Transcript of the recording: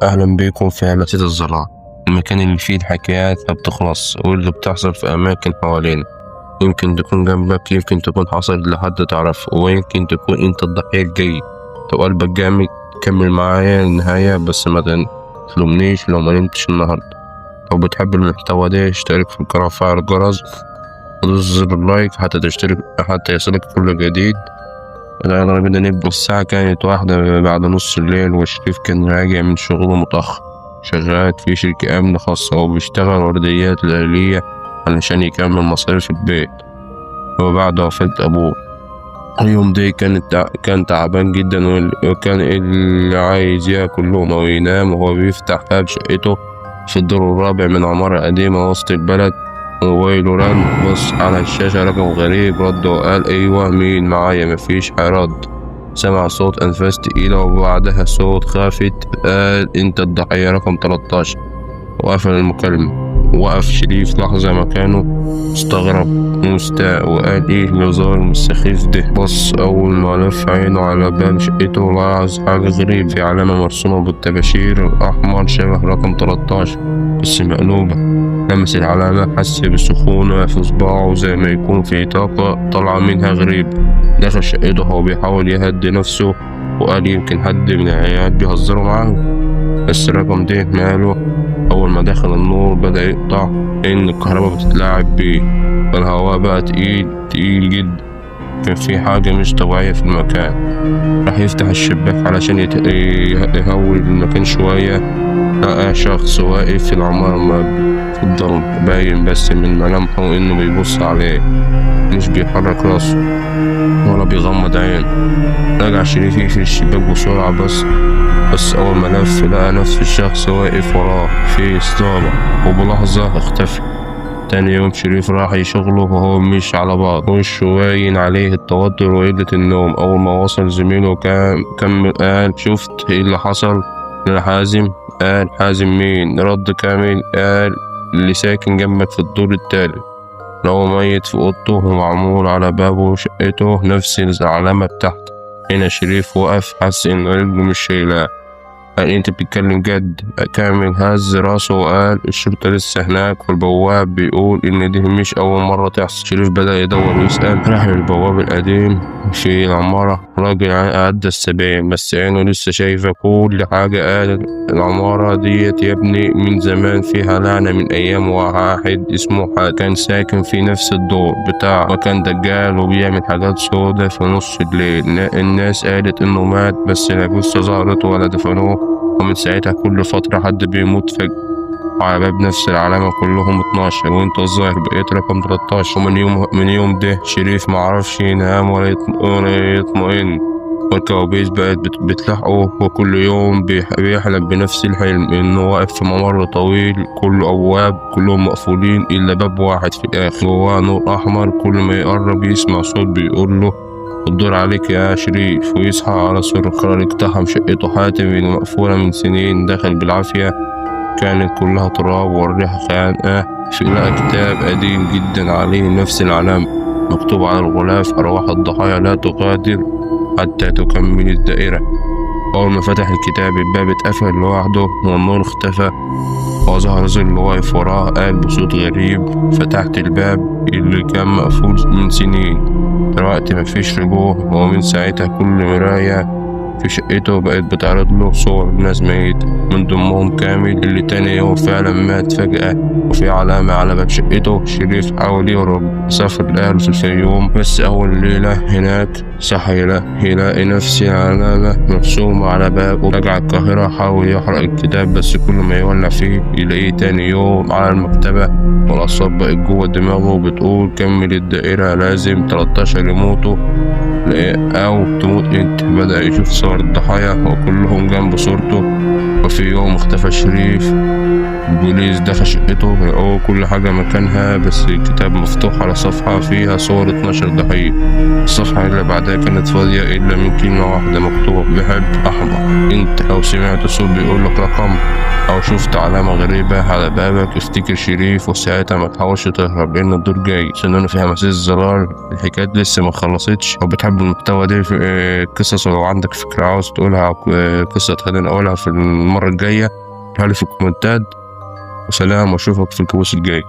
أهلا بيكم في همسة الظلام، المكان اللي فيه الحكايات ما بتخلص واللي بتحصل في أماكن حوالينا. يمكن تكون جنبك، يمكن تكون حصلت لحد تعرفه، ويمكن تكون أنت الضحية الجاي. لو قلبك جامد كمل معايا للنهاية، بس ما تلومنيش لو ما نمتش النهاردة. لو بتحب المحتوى ده اشترك في القناة وفعل الجرس ودوس زر اللايك حتى يصلك كل جديد. يلا بينا نبدأ. الساعة كانت 1 بعد نص الليل، وشريف كان راجع من شغله متأخر. شغال في شركة أمن خاصة وبيشتغل ورديات ليلية علشان يكمل مصاريف البيت وبعد وفاة أبوه. اليوم ده كان تعبان جدا، وكان اللي عايز ياكل لقمة وينام وهو بيفتح باب شقته في الدور الرابع من عمارة قديمة وسط البلد. موبايله رن، بص على الشاشة رقم غريب، رد وقال أيوة مين معايا؟ مفيش هيرد. سمع صوت أنفاس تقيلة وبعدها صوت خافت قال أنت الضحية رقم 13. وقفل المكالمة. وقف شريف لحظة مكانه استغرب ومستاء وقال ايه الهزار السخيف ده. بص أول ما لف عينه على باب شقته لاحظ حاجة غريبة، في علامة مرسومة بالطباشير الأحمر شبه رقم 13 بس مقلوبة. لمس العلامة، حس بسخونة في صباعه زي ما يكون في طاقة طالعة منها غريب. دخل شقته وهو بيحاول يهدي نفسه وقال يمكن حد من العيال بيهزروا معاه، بس الرقم ده ماله. أول ما دخل النور بدأ يقطع إن الكهرباء بتتلاعب بيه، فالهواء بقى تقيل جدا. كان في حاجة مش طبيعية في المكان. راح يفتح الشباك علشان يهوي المكان شوية، لقى شخص واقف في العمارة في الضلمة، باين بس من ملامحه إنه بيبص عليه، مش بيحرك راسه ولا بيغمض عينه. رجع شريف يقفل الشباك بسرعة، بس أول ما لف لقى نفس الشخص واقف وراه في إصدارة، وبلحظة اختفى. تاني يوم شريف راح شغله وهو مش على بعض، وشه باين عليه التوتر وقلة النوم. أول ما وصل زميله كمل قال شفت ايه اللي حصل لحازم؟ قال حازم مين؟ رد كامل قال اللي ساكن جنبك في الدور التالت، لو ميت في أوضته ومعمول على بابه شقته نفس العلامة بتاعته. هنا شريف وقف، حس إن رجله مش شايلاه. قال انت بتتكلم جد؟ كامل هز راسه وقال الشرطة لسه هناك، والبواب بيقول ان دي مش اول مرة تحصل. شريف بدأ يدور ويسأل، راح للبواب القديم في العمارة، راجل عدى ال70 بس عينه لسه شايفة كل حاجة. قال العمارة ديت يا ابني من زمان فيها لعنة من ايام واحد اسمه حاد، كان ساكن في نفس الدور بتاعه، وكان دجال وبيعمل حاجات سودة في نص الليل. الناس قالت انه مات بس لا جثة ظهرت ولا دفنوه، ومن ساعتها كل فترة حد بيموت فجأة على باب نفس العلامة، كلهم 12 وانت الظاهر بقيت رقم 13. ومن يوم ده شريف معرفش ينام ولا يطمئن، والكوابيس بقت بتلاحقه، وكل يوم بيحلم بنفس الحلم، انه واقف في ممر طويل كله ابواب كلهم مقفولين الا باب واحد في الاخر جواه نور احمر. كل ما يقرب يسمع صوت بيقول له الدور عليك يا شريف، ويصحى على صوت قرار اقتحم شقته حاتم المقفولة من سنين. دخل بالعافية، كانت كلها تراب والريحة خانقة. لقى كتاب قديم جدا عليه نفس العلامة، مكتوب على الغلاف أرواح الضحايا لا تغادر حتى تكمل الدائرة. أول ما فتح الكتاب الباب اتقفل لوحده والنور اختفى، وظهر ظل واقف وراه. قال بصوت غريب فتحت الباب اللي كان مقفول من سنين، دلوقتي مفيش رجوع. ومن ساعتها كل مراية في شقته بقت بتعرض له صور ناس ميتة، من ضمنهم كامل اللي تاني يوم فعلا مات فجأة. وفي علامة على باب شقته. شريف حاول يهرب، سافر لأهله في الفيوم، بس أول ليلة هناك صحى يلاقي نفس العلامة مرسومة على بابه. رجع القاهرة، حاول يقرأ الكتاب بس كل ما يولع فيه يلاقيه تاني يوم على المكتبة، والأصوات بقت جوه دماغه بتقول كمل الدائرة، لازم 13 يموتوا أو تموت انت. بدأ يشوف صور الضحايا وكلهم جنب صورته. وفي يوم اختفى شريف البوليس دخل شقته لقوا كل حاجة مكانها، بس الكتاب مفتوح على صفحة فيها صور 12 ضحية. الصفحة اللي بعدها كانت فاضية إلا من كلمة واحدة مكتوبة بحب أحمر. أنت لو سمعت صوت بيقولك رقم أو شفت علامة غريبة على بابك افتكر شريف، وساعتها ما تحاولش تهرب لأن الدور جاي. سنون في همسات الزرار، الحكايات لسه ما خلصتش. لو بتحب المحتوى ده في قصص، ولو عندك فكرة عاوز تقولها أو قصة تخليني أقولها في المرة الجاية، قولها لي في الكومنتات. وسلام، وأشوفك في الكابوس الجاي.